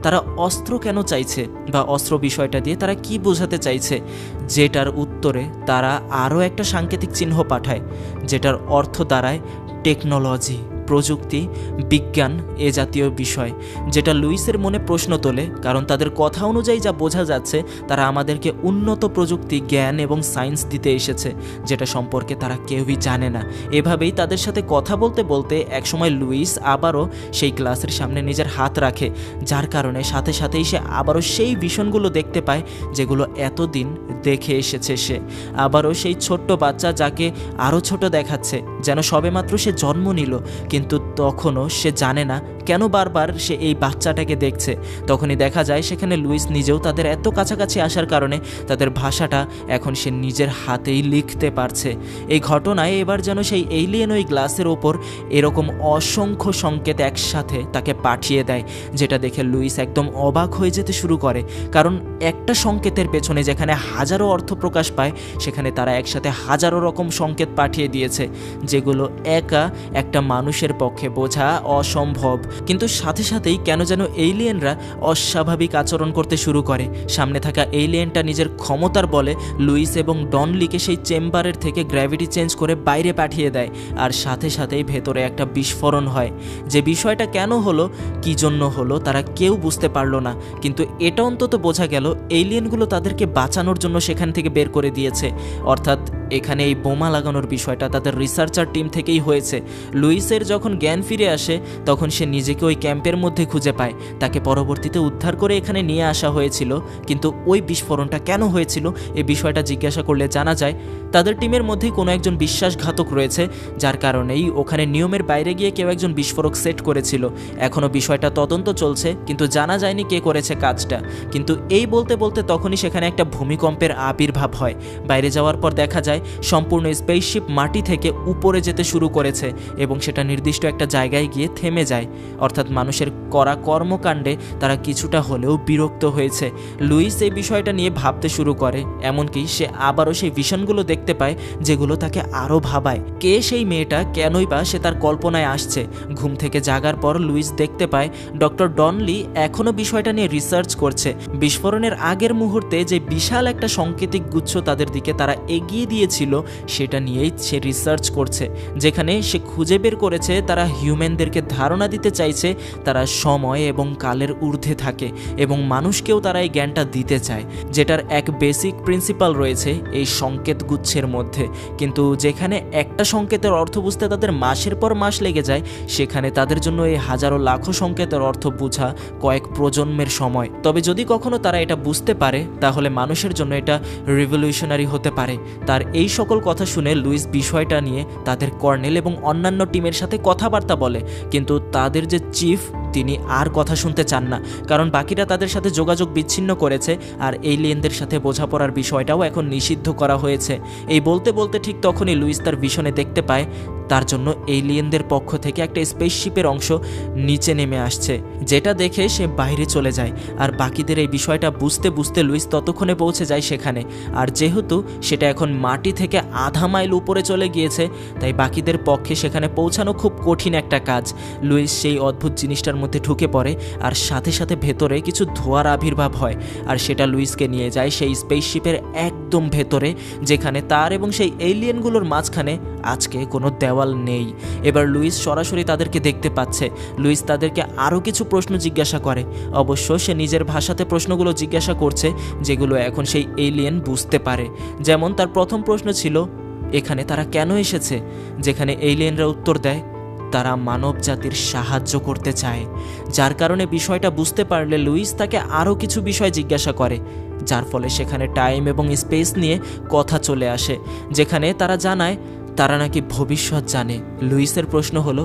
তারা অস্ত্র কেন চাইছে বা অস্ত্র বিষয়টা দিয়ে তারা কি বোঝাতে চাইছে, যেটার উত্তরে তারা আরও একটা সাংকেতিক চিহ্ন পাঠায়, যেটার অর্থ দাঁড়ায় টেকনোলজি, প্রযুক্তি, বিজ্ঞান এ জাতীয় বিষয়, যেটা লুইসের মনে প্রশ্ন তোলে। কারণ তাদের কথা অনুযায়ী যা বোঝা যাচ্ছে তারা আমাদেরকে উন্নত প্রযুক্তি, জ্ঞান এবং সায়েন্স দিতে এসেছে, যেটা সম্পর্কে তারা কেউই জানে না। এভাবেই তাদের সাথে কথা বলতে বলতে একসময় লুইস আবারও সেই গ্লাসের সামনে নিজের হাত রাখে, যার কারণে সাথে সাথেই সে আবারও সেই ভিশনগুলো দেখতে পায় যেগুলো এতদিন দেখে এসেছে সে। আবারও সেই ছোট্ট বাচ্চা যাকে আরও ছোট দেখাচ্ছে, যেন সবেমাত্র সে জন্ম নিল, কিন্তু তখনও সে জানে না কেন বারবার সে এই বাচ্চাটাকে দেখছে। তখনই দেখা যায় সেখানে লুইস নিজেও তাদের এত কাছাকাছি আসার কারণে তাদের ভাষাটা এখন সে নিজের হাতেই লিখতে পারছে। এই ঘটনায় এবার যেন সেই এলিয়েন ওই গ্লাসের ওপর এরকম অসংখ্য সংকেত একসাথে তাকে পাঠিয়ে দেয়, যেটা দেখে লুইস একদম অবাক হয়ে যেতে শুরু করে। কারণ একটা সংকেতের পেছনে যেখানে হাজারো অর্থ প্রকাশ পায়, সেখানে তারা একসাথে হাজারো রকম সংকেত পাঠিয়ে দিয়েছে, যেগুলো একা একটা মানুষের পক্ষে বোঝা অসম্ভব। কিন্তু সাথে সাথেই কেন যেন এলিয়েনরা অস্বাভাবিক আচরণ করতে শুরু করে। সামনে থাকা এলিয়েনটা নিজের ক্ষমতার বলে লুইস এবং ডনলিকে সেই চেম্বারের থেকে গ্র্যাভিটি চেঞ্জ করে বাইরে পাঠিয়ে দেয়, আর সাথে সাথেই ভেতরে একটা বিস্ফোরণ হয়। যে বিষয়টা কেন হলো, কী জন্য হলো, তারা কেউ বুঝতে পারলো না। কিন্তু এটা অন্তত বোঝা গেল এলিয়েনগুলো তাদেরকে বাঁচানোর জন্য সেখান থেকে বের করে দিয়েছে। অর্থাৎ এখানে এই বোমা লাগানোর বিষয়টা তাদের রিসার্চার টিম থেকেই হয়েছে। লুইসের যখন জ্ঞান ফিরে আসে তখন সে নিজেকে ওই ক্যাম্পের মধ্যে খুঁজে পায়। তাকে পরবর্তীতে উদ্ধার করে এখানে নিয়ে আসা হয়েছিল, কিন্তু ওই বিস্ফোরণটা কেন হয়েছিল এই বিষয়টা জিজ্ঞাসা করলে জানা যায় তাদের টিমের মধ্যেই কোনো একজন বিশ্বাসঘাতক রয়েছে, যার কারণেই ওখানে নিয়মের বাইরে গিয়ে কেউ একজন বিস্ফোরক সেট করেছিল। এখনও বিষয়টা তদন্ত চলছে, কিন্তু জানা যায়নি কে করেছে কাজটা। কিন্তু এই বলতে বলতে তখনই সেখানে একটা ভূমিকম্পের আবির্ভাব হয়। বাইরে যাওয়ার পর দেখা যায় সম্পূর্ণ স্পেসশিপ মাটি থেকে উপরে যেতে শুরু করেছে এবং সেটা নির্দিষ্ট একটা জায়গায় গিয়ে থেমে যায়। অর্থাৎ মানুষের করা কর্মকাণ্ডে তারা কিছুটা হলেও বিরক্ত হয়েছে। লুইস এই বিষয়টা নিয়ে ভাবতে শুরু করে, এমনকি সে আবারও সেই ভিশনগুলো দেখতে পায় যেগুলো তাকে আরও ভাবায়। কে সেই মেয়েটা, কেনই বা সে তার কল্পনায় আসছে। ঘুম থেকে জাগার পর লুইস দেখতে পায় ডক্টর ডনলি এখনও বিষয়টা নিয়ে রিসার্চ করছে। বিস্ফোরণের আগের মুহূর্তে যে বিশাল একটা সাংকেতিক গুচ্ছ তাদের দিকে তারা এগিয়ে দিয়েছিল, সেটা নিয়েই সে রিসার্চ করছে, যেখানে সে খুঁজে বের করেছে তারা হিউম্যানদেরকে ধারণা দিতে চাইছে তারা সময় এবং কালের ঊর্ধ্বে থাকে এবং মানুষকেও তারা এই জ্ঞানটা দিতে চায়, যেটার এক বেসিক প্রিন্সিপাল রয়েছে এই সংকেত গুচ্ছের মধ্যে। কিন্তু যেখানে একটা সংকেতের অর্থ বুঝতে তাদের মাসের পর মাস লেগে যায়, সেখানে তাদের জন্য এই হাজারো লাখো সংকেতের অর্থ বোঝা কয়েক প্রজন্মের সময়। তবে যদি কখনো তারা এটা বুঝতে পারে তাহলে মানুষের জন্য এটা রিভলিউশনারি হতে পারে। তার এই সকল কথা শুনে লুইস বিষয়টা নিয়ে তাদের কর্নেল এবং অন্যান্য টিমের সাথে কথাবার্তা বলে, কিন্তু তাদের যে চিফ তিনি আর কথা শুনতে চান না, কারণ বাকিরা তাদের সাথে যোগাযোগ বিচ্ছিন্ন করেছে আর এলিয়েনদের সাথে বোঝাপড়ার বিষয়টাও এখন নিষিদ্ধ করা হয়েছে। এই বলতে বলতে ঠিক তখনই লুইস তার ভিশনে দেখতে পায় তার জন্য এলিয়েনদের পক্ষ থেকে একটা স্পেসশিপের অংশ নিচে নেমে আসছে, যেটা দেখে সে বাইরে চলে যায়। আর বাকিদের এই বিষয়টা বুঝতে বুঝতে লুইস ততক্ষণে পৌঁছে যায় সেখানে। আর যেহেতু সেটা এখন মাটি থেকে আধা মাইল উপরে চলে গিয়েছে, তাই বাকিদের পক্ষে সেখানে পৌঁছানো খুব কঠিন একটা কাজ। লুইস সেই অদ্ভুত জিনিসটার মধ্যে ঢুকে পড়ে আর সাথে সাথে ভেতরে কিছু ধোঁয়ার আবির্ভাব হয়, আর সেটা লুইসকে নিয়ে যায় সেই স্পেসশিপের একদম ভেতরে, যেখানে তার এবং সেই এলিয়েনগুলোর মাঝখানে আজকে কোনো দেওয়াল নেই। এবার লুইস সরাসরি তাদেরকে দেখতে পাচ্ছে। লুইস তাদেরকে আরও কিছু প্রশ্ন জিজ্ঞাসা করে। অবশ্য সে নিজের ভাষাতে প্রশ্নগুলো জিজ্ঞাসা করছে যেগুলো এখন সেই এলিয়েন বুঝতে পারে। যেমন তার প্রথম প্রশ্ন ছিল এখানে তারা কেন এসেছে, যেখানে এলিয়েনরা উত্তর দেয় তারা মানব জাতির সাহায্য করতে চায়। যার কারণে বিষয়টা বুঝতে পারলে লুইস তাকে আরও কিছু বিষয় জিজ্ঞাসা করে, যার ফলে সেখানে টাইম এবং স্পেস নিয়ে কথা চলে আসে, যেখানে তারা জানায় তারা নাকি ভবিষ্যৎ জানে। লুইসের প্রশ্ন হলো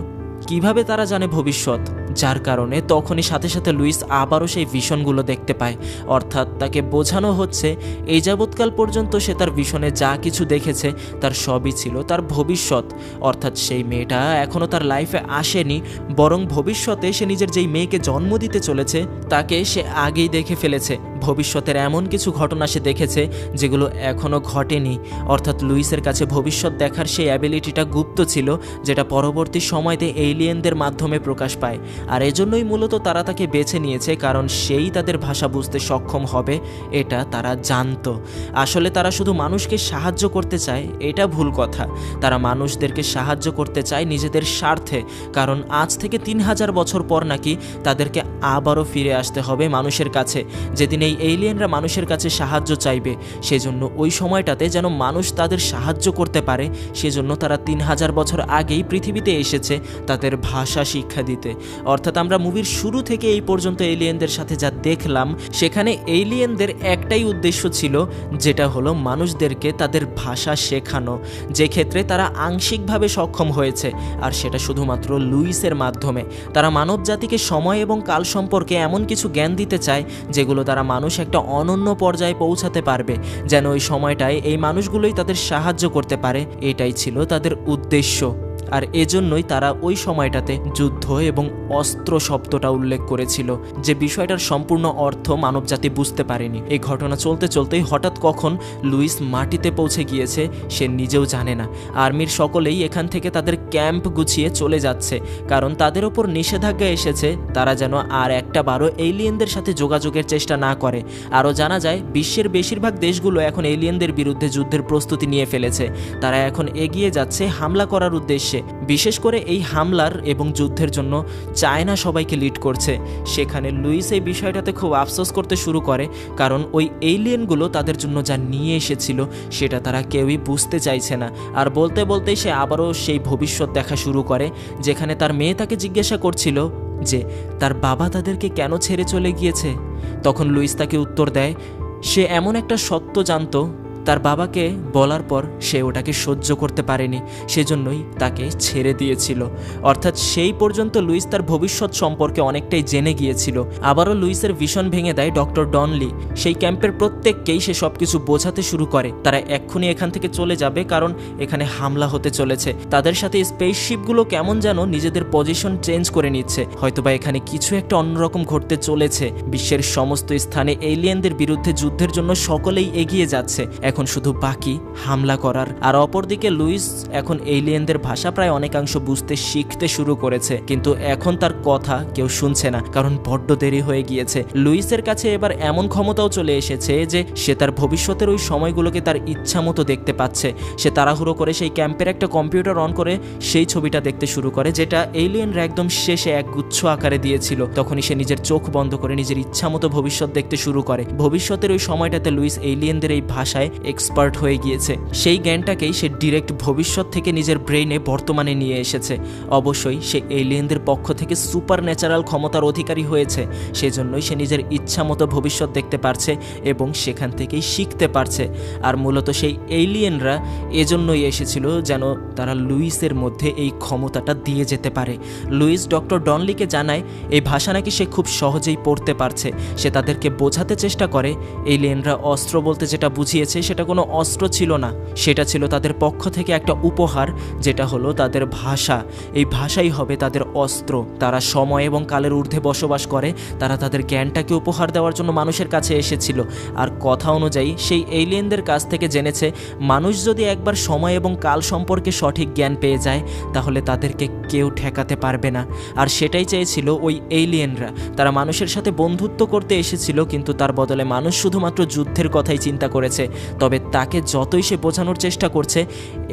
কিভাবে তারা জানে ভবিষ্যৎ, যার কারণে তখনই সাথে সাথে লুইস আবারও সেই ভিশনগুলো দেখতে পায়। অর্থাৎ তাকে বোঝানো হচ্ছে এই যাবৎকাল পর্যন্ত সে তার ভিশনে যা কিছু দেখেছে তার সবই ছিল তার ভবিষ্যৎ। অর্থাৎ সেই মেয়েটা এখনও তার লাইফে আসেনি, বরং ভবিষ্যতে সে নিজের যেই মেয়েকে জন্ম দিতে চলেছে তাকে সে আগেই দেখে ফেলেছে। ভবিষ্যতের এমন কিছু ঘটনা সে দেখেছে যেগুলো এখনও ঘটেনি। অর্থাৎ লুইসের কাছে ভবিষ্যৎ দেখার সেই অ্যাবিলিটিটা গুপ্ত ছিল, যেটা পরবর্তী সময়তে এলিয়েনদের মাধ্যমে প্রকাশ পায়। আর এজন্যই মূলত তারা তাকে বেছে নিয়েছে, কারণ সেই তাদের ভাষা বুঝতে সক্ষম হবে এটা তারা জানতো। আসলে তারা শুধু মানুষকে সাহায্য করতে চায় এটা ভুল কথা। তারা মানুষদেরকে সাহায্য করতে চায় নিজেদের স্বার্থে, কারণ আজ থেকে 3000 বছর পর নাকি তাদেরকে আবারও ফিরে আসতে হবে মানুষের কাছে, যেদিন এই এলিয়েনরা মানুষের কাছে সাহায্য চাইবে। সেজন্য ওই সময়টাতে যেন মানুষ তাদের সাহায্য করতে পারে, সেজন্য তারা 3000 বছর আগেই পৃথিবীতে এসেছে তাদের ভাষা শিক্ষা দিতে। অর্থাৎ আমরা মুভির শুরু থেকে এই পর্যন্ত এলিয়েনদের সাথে যা দেখলাম, সেখানে এলিয়েনদের একটাই উদ্দেশ্য ছিল, যেটা হলো মানুষদেরকে তাদের ভাষা শেখানো, যে ক্ষেত্রে তারা আংশিকভাবে সক্ষম হয়েছে, আর সেটা শুধুমাত্র লুইসের মাধ্যমে। তারা মানব জাতিকে সময় এবং কাল সম্পর্কে এমন কিছু জ্ঞান দিতে চায় যেগুলো দ্বারা মানুষ একটা অনন্য পর্যায়ে পৌঁছাতে পারবে, যেন ওই সময়টায় এই মানুষগুলোই তাদের সাহায্য করতে পারে। এটাই ছিল তাদের উদ্দেশ্য। আর এজন্যই তারা ওই সময়টাতে যুদ্ধ এবং অস্ত্র শব্দটা উল্লেখ করেছিল, যে বিষয়টার সম্পূর্ণ অর্থ মানবজাতি বুঝতে পারেনি। এই ঘটনা চলতে চলতেই হঠাৎ কখন লুইস মাটিতে পৌঁছে গিয়েছে সে নিজেও জানে না। আর্মির সকলেই এখান থেকে তাদের ক্যাম্প গুছিয়ে চলে যাচ্ছে, কারণ তাদের ওপর নিষেধাজ্ঞা এসেছে তারা যেন আর একটা বারও এলিয়েনদের সাথে যোগাযোগের চেষ্টা না করে। আরও জানা যায় বিশ্বের বেশিরভাগ দেশগুলো এখন এলিয়েনদের বিরুদ্ধে যুদ্ধের প্রস্তুতি নিয়ে ফেলেছে। তারা এখন এগিয়ে যাচ্ছে হামলা করার উদ্দেশ্যে। বিশেষ করে এই হামলার এবং যুদ্ধের জন্য চায়না সবাইকে লিড করছে। সেখানে লুইস এই বিষয়টাতে খুব আফসোস করতে শুরু করে, কারণ ওই এলিয়েনগুলো তাদের জন্য যা নিয়ে এসেছিল সেটা তারা কেউই বুঝতে চাইছে না। আর বলতে বলতেই সে আবারও সেই ভবিষ্যৎ দেখা শুরু করে, যেখানে তার মেয়ে তাকে জিজ্ঞাসা করছিল যে তার বাবা তাদেরকে কেন ছেড়ে চলে গিয়েছে। তখন লুইস তাকে উত্তর দেয় সে এমন একটা সত্য জানতো তার বাবাকে বলার পর সে ওটাকে সহ্য করতে পারেনি, সেজন্যই তাকে ছেড়ে দিয়েছিল। অর্থাৎ সেই পর্যন্ত লুইস তার ভবিষ্যৎ সম্পর্কে অনেকটাই জেনে গিয়েছিল। আবারও লুইসের ভিশন ভেঙে দেয় ডক্টর ডনলি। সেই ক্যাম্পের প্রত্যেককেই সে সব কিছু বোঝাতে শুরু করে তারা এক্ষুনি এখান থেকে চলে যাবে, কারণ এখানে হামলা হতে চলেছে। তাদের সাথে স্পেসশিপগুলো কেমন যেন নিজেদের পজিশন চেঞ্জ করে নিচ্ছে, হয়তোবা এখানে কিছু একটা অন্যরকম ঘটতে চলেছে। বিশ্বের সমস্ত স্থানে এলিয়েনদের বিরুদ্ধে যুদ্ধের জন্য সকলেই এগিয়ে যাচ্ছে, এখন শুধু বাকি হামলা করার। আর অপরদিকে লুইস এখন এলিয়েনদের ভাষা প্রায় অনেকাংশ বুঝতে শিখতে শুরু করেছে, কিন্তু এখন তার কথা কেউ শুনছে না, কারণ বড্ড দেরি হয়ে গিয়েছে। লুইসের কাছে এবার এমন ক্ষমতাও চলে এসেছে যে সে তার ভবিষ্যতের ওই সময়গুলোকে তার ইচ্ছা মতো দেখতে পাচ্ছে। সে তাড়াহুড়ো করে সেই ক্যাম্পের একটা কম্পিউটার অন করে সেই ছবিটা দেখতে শুরু করে, যেটা এলিয়েনরা একদম শেষে এক গুচ্ছ আকারে দিয়েছিল। তখনই সে নিজের চোখ বন্ধ করে নিজের ইচ্ছা মতো ভবিষ্যৎ দেখতে শুরু করে। ভবিষ্যতের ওই সময়টাতে লুইস এলিয়েনদের এই ভাষায় এক্সপার্ট হয়ে গিয়েছে। সেই জ্ঞানটাকেই সে ডিরেক্ট ভবিষ্যৎ থেকে নিজের ব্রেইনে বর্তমানে নিয়ে এসেছে। অবশ্যই সে এলিয়েনদের পক্ষ থেকে সুপার ন্যাচারাল ক্ষমতার অধিকারী হয়েছে, সেজন্যই সে নিজের ইচ্ছা মতো ভবিষ্যৎ দেখতে পারছে এবং সেখান থেকেই শিখতে পারছে। আর মূলত সেই এলিয়েনরা এজন্যই এসেছিল যেন তারা লুইসের মধ্যে এই ক্ষমতাটা দিয়ে যেতে পারে। লুইস ডক্টর ডনলিকে জানায় এই ভাষা নাকি সে খুব সহজেই পড়তে পারছে। সে তাদেরকে বোঝাতে চেষ্টা করে এলিয়েনরা অস্ত্র বলতে যেটা বুঝিয়েছে সেটা কোনো অস্ত্র ছিল না, সেটা ছিল তাদের পক্ষ থেকে একটা উপহার, যেটা হলো তাদের ভাষা। এই ভাষাই হবে তাদের অস্ত্র। তারা সময় এবং কালের ঊর্ধ্বে বসবাস করে, তারা তাদের জ্ঞানটাকে উপহার দেওয়ার জন্য মানুষের কাছে এসেছিল। আর কথা অনুযায়ী সেই এলিয়েনদের কাছ থেকে জেনেছে মানুষ যদি একবার সময় এবং কাল সম্পর্কে সঠিক জ্ঞান পেয়ে যায় তাহলে তাদেরকে কেউ ঠেকাতে পারবে না। আর সেটাই চেয়েছিল ওই এলিয়েনরা। তারা মানুষের সাথে বন্ধুত্ব করতে এসেছিল, কিন্তু তার বদলে মানুষ শুধুমাত্র যুদ্ধের কথাই চিন্তা করেছে। তবে তাকে যতই সে বোঝানোর চেষ্টা করছে,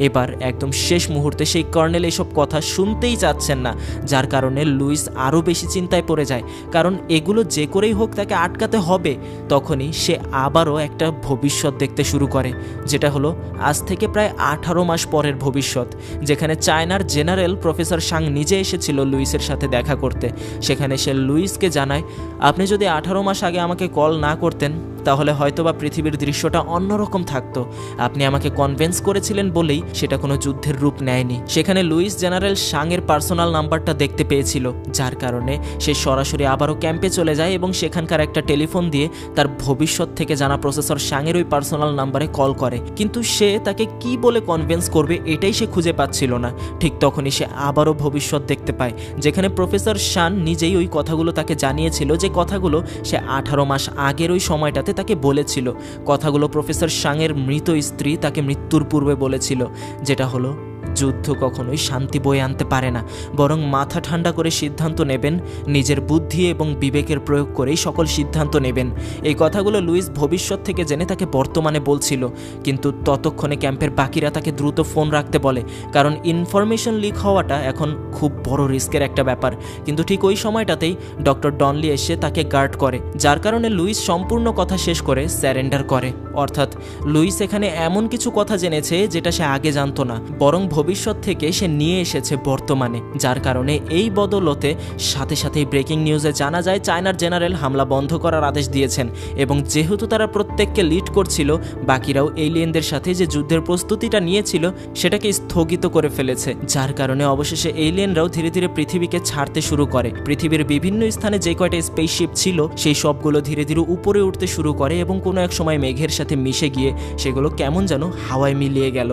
এবার একদম শেষ মুহূর্তে সেই কর্নেল এসব কথা শুনতেই চাচ্ছেন না, যার কারণে লুইস আরও বেশি চিন্তায় পড়ে যায়। কারণ এগুলো যে করেই হোক তাকে আটকাতে হবে। তখনই সে আবারও একটা ভবিষ্যৎ দেখতে শুরু করে, যেটা হলো আজ থেকে প্রায় 18 মাস পরের ভবিষ্যৎ, যেখানে চায়নার জেনারেল প্রফেসর শাং নিজে এসেছিল লুইসের সাথে দেখা করতে। সেখানে সে লুইসকে জানায় আপনি যদি 18 মাস আগে আমাকে কল না করতেন তাহলে হয়তোবা পৃথিবীর দৃশ্যটা অন্যরকম থাকতো। আপনি আমাকে কনভিন্স করেছিলেন বলেই সেটা কোনো যুদ্ধের রূপ নেয়নি। সেখানে লুইস জেনারেল শাংয়ের পার্সোনাল নাম্বারটা দেখতে পেয়েছিল, যার কারণে সে সরাসরি আবারও ক্যাম্পে চলে যায় এবং সেখানকার একটা টেলিফোন দিয়ে তার ভবিষ্যৎ থেকে জানা প্রফেসর শাংয়ের ওই পার্সোনাল নাম্বারে কল করে। কিন্তু সে তাকে কি বলে কনভিন্স করবে এটাই সে খুঁজে পাচ্ছিল না। ঠিক তখনই সে আবারও ভবিষ্যৎ দেখতে পায়, যেখানে প্রফেসর শান নিজেই ওই কথাগুলো তাকে জানিয়েছিল, যে কথাগুলো সে 18 মাস আগের ওই সময়টাতে তাকে বলেছিল। কথাগুলো প্রফেসর শাংয়ের মৃত স্ত্রী তাকে মৃত্যুর পূর্বে বলেছিল, যেটা হলো যুদ্ধ কখনোই শান্তি বয়ে আনতে পারে না, বরং মাথা ঠান্ডা করে সিদ্ধান্ত নেবেন, নিজের বুদ্ধি এবং বিবেকের প্রয়োগ করেই সকল সিদ্ধান্ত নেবেন। এই কথাগুলো লুইস ভবিষ্যৎ থেকে জেনে তাকে বর্তমানে বলছিল, কিন্তু ততক্ষণে ক্যাম্পের বাকিরা তাকে দ্রুত ফোন রাখতে বলে, কারণ ইনফরমেশন লিক হওয়াটা এখন খুব বড় রিস্কের একটা ব্যাপার। কিন্তু ঠিক ওই সময়টাতেই ডক্টর ডনলি এসে তাকে গার্ড করে, যার কারণে লুইস সম্পূর্ণ কথা শেষ করে স্যারেন্ডার করে। অর্থাৎ লুইস এখানে এমন কিছু কথা জেনেছে যেটা সে আগে জানতো না, বরং ভবিষ্যৎ থেকে সে নিয়ে এসেছে বর্তমানে, যার কারণে এই বদলতে সাথে সাথেই ব্রেকিং নিউজে জানা যায় চায়নার জেনারেল হামলা বন্ধ করার আদেশ দিয়েছেন, এবং যেহেতু তারা প্রত্যেককে লিড করছিল, বাকিরাও এলিয়েনদের সাথে যে যুদ্ধের প্রস্তুতিটা নিয়েছিল সেটাকে স্থগিত করে ফেলেছে, যার কারণে অবশেষে এলিয়েনরাও ধীরে ধীরে পৃথিবীকে ছাড়তে শুরু করে। পৃথিবীর বিভিন্ন স্থানে যে কয়টা স্পেসশিপ ছিল সেই সবগুলো ধীরে ধীরে উপরে উঠতে শুরু করে এবং কোনো এক সময় মেঘের সাথে মিশে গিয়ে সেগুলো কেমন যেন হাওয়ায় মিলিয়ে গেল।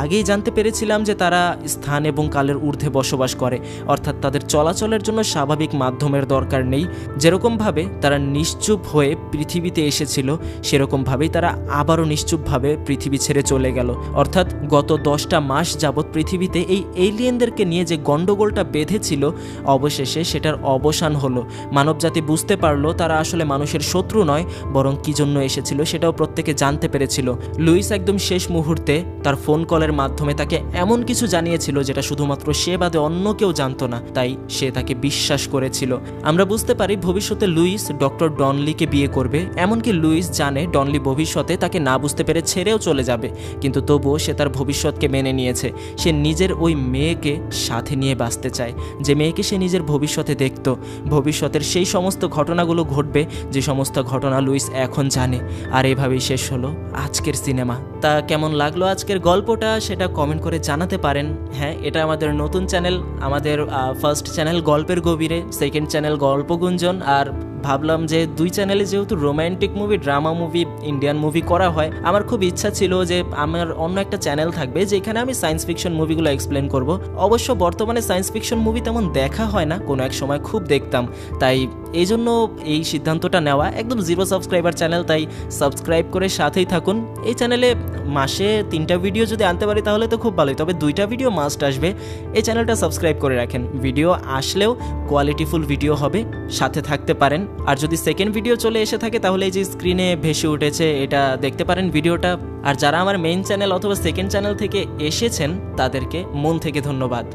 আগেই জানতে পেরেছিলাম যে তারা স্থান এবং কালের ঊর্ধ্বে বসবাস করে, অর্থাৎ তাদের চলাচলের জন্য স্বাভাবিক মাধ্যমের দরকার নেই। যেরকমভাবে তারা নিশ্চুপ হয়ে পৃথিবীতে এসেছিল, সেরকমভাবেই তারা আবারও নিশ্চুপভাবে পৃথিবী ছেড়ে চলে গেল। অর্থাৎ গত 10টা মাস যাবৎ পৃথিবীতে এই এলিয়েনদেরকে নিয়ে যে গণ্ডগোলটা বেঁধেছিল, অবশেষে সেটার অবসান হলো। মানবজাতি বুঝতে পারলো তারা আসলে মানুষের শত্রু নয়, বরং কি জন্য এসেছিল সেটাও প্রত্যেকে জানতে পেরেছিল। লুইস একদম শেষ মুহূর্তে তার ফোন কলের মাধ্যমে তাকে এমন কিছু জানিয়েছিল যেটা শুধুমাত্র সে বাদে অন্য কেউ জানতো না, তাই সে তাকে বিশ্বাস করেছিল। আমরা বুঝতে পারি ভবিষ্যতে লুইস ডক্টর ডনলিকে বিয়ে করবে, এমনকি লুইস জানে ডনলি ভবিষ্যতে তাকে না বুঝতে পেরে ছেড়েও চলে যাবে, কিন্তু তবুও সে তার ভবিষ্যৎকে মেনে নিয়েছে। সে নিজের ওই মেয়েকে সাথে নিয়ে বাঁচতে চায়, যে মেয়েকে সে নিজের ভবিষ্যতে দেখত। ভবিষ্যতের সেই সমস্ত ঘটনাগুলো ঘটবে যে সমস্ত ঘটনা লুইস এখন জানে। আর এভাবেই শেষ হলো আজকের সিনেমা। তা কেমন লাগলো আজকের গল্পটা সেটা কমেন্ট করে জানাতে পারেন। হ্যাঁ, এটা আমাদের নতুন চ্যানেল, আমাদের ফার্স্ট চ্যানেল গল্পের গভীরে, সেকেন্ড চ্যানেল গল্প গুঞ্জন, আর ভাবলাম যে দুই চ্যানেলে যেহেতু romantic movie, drama movie, Indian movie করা হয়, আমার খুব ইচ্ছা ছিল যে আমার অন্য একটা চ্যানেল থাকবে যেখানে আমি সায়েন্স ফিকশন মুভিগুলো এক্সপ্লেন করব। অবশ্য বর্তমানে সায়েন্স ফিকশন মুভি তেমন দেখা হয় না, কোনো এক সময় খুব দেখতাম, তাই এই জন্য এই সিদ্ধান্তটা নেওয়া। একদম 0 সাবস্ক্রাইবার চ্যানেল, তাই সাবস্ক্রাইব করে সাথেই থাকুন। এই চ্যানেলে মাসে 3টা ভিডিও যদি আনতে পারি তাহলে তো খুব ভালোই, তবে 2টা ভিডিও মাস্ট আসবে। এই চ্যানেলটা সাবস্ক্রাইব করে রাখেন, ভিডিও আসলেও কোয়ালিটিফুল ভিডিও হবে, সাথে থাকতে পারেন। আর যদি সেকেন্ড ভিডিও চলে এসে থাকে তাহলে এই যে স্ক্রিনে ভেসে উঠেছে এটা দেখতে পারেন ভিডিওটা। আর যারা আমার মেইন চ্যানেল অথবা সেকেন্ড চ্যানেল থেকে এসেছেন তাদেরকে মন থেকে ধন্যবাদ।